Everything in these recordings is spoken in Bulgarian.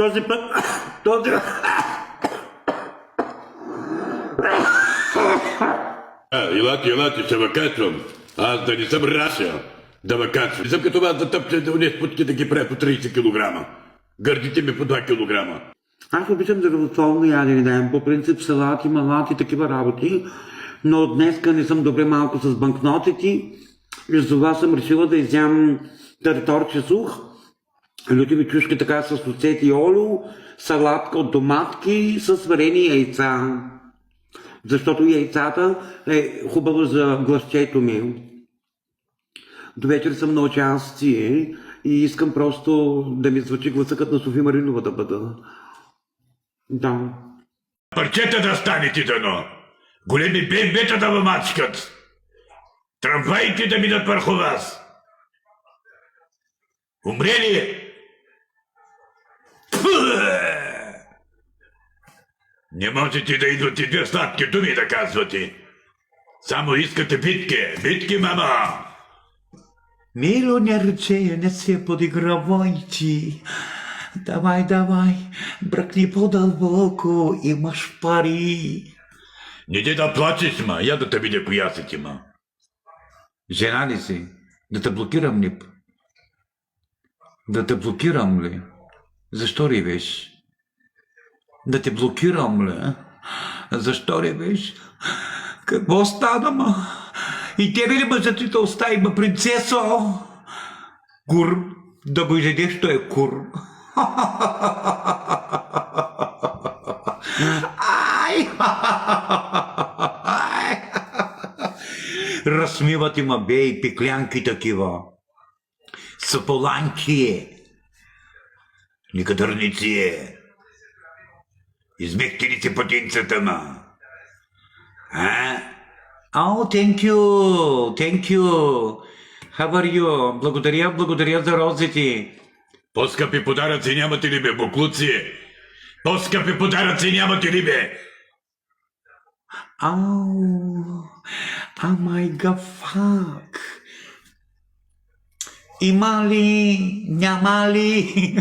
Този път... Този... Елате, се въкачвам. Аз да не съм Рася, да въкачвам. Не съм като вас да тъпча да унес путки да ги правя по 30 килограма. Гърдите ми по 2 килограма. Аз обичам здравословно ядене, да ям по принцип салати, малати, такива работи, но днеска не съм добре малко с банкнотите и за това съм решила да изям тарторче сух, лютиви чушки така с оцет и олио, салатка от доматки с варени яйца. Защото яйцата е хубаво за гласчето ми. До вечер съм на участие и искам просто да ми звучи гласа като на Софи Маринова да бъда. Да. Парчета да станете дано. Големи бембета да ме мачкат. Трамваите да минат върху вас. Умрели? Не можете да идвате две сладки думи да казвате. Само искате битки. Битки, мама! Мило, не се подигравайте. Давай, бръкни по-дълбоко, имаш пари. Не ти да плачеш, ма. Я да те видя коя си ти, ма. Жена ли си? Да те блокирам ли? Да те блокирам ли? Защо ревеш? Да те блокирам ли? Защо ревеш? Какво стана, ма? И тебе ли мъжът ти те остави, ма, принцесо? Кур, да го изядеш, той е кур. Ай! Разсмиват има бе и пиклянки такива. Саполанки. Никадърници. Измехте ли си потинцата, ма? Thank you. How are you? Благодаря за розите. По-скъпи подаръци нямате ли, бе, буклуци? По-скъпи подаръци нямате ли, бе? Май гафак. Има ли? Няма ли?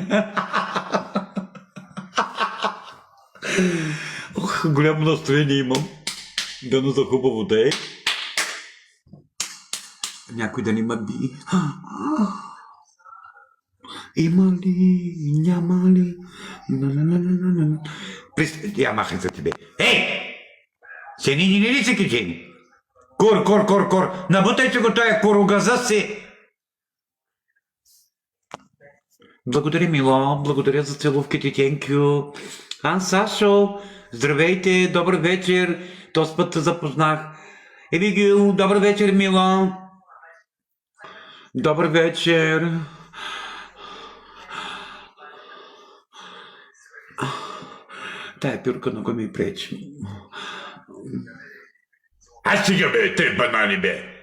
Голямо настроение имам. Дано за хубаво да е. Някой да ни ма би. Има ли? Няма ли? Я махай за тебе. Ей! Сенини не ли си кичени? Кур! Набутайте го тоя куругаза си! Благодаря, мило. Благодаря за целувките. Thank you. Сашо. Здравейте. Добър вечер. Този път те запознах. Евигил. Добър вечер, мило. Добър вечер. Тая пюрка много ми пречи. Аз сега, бе, те банани, бе.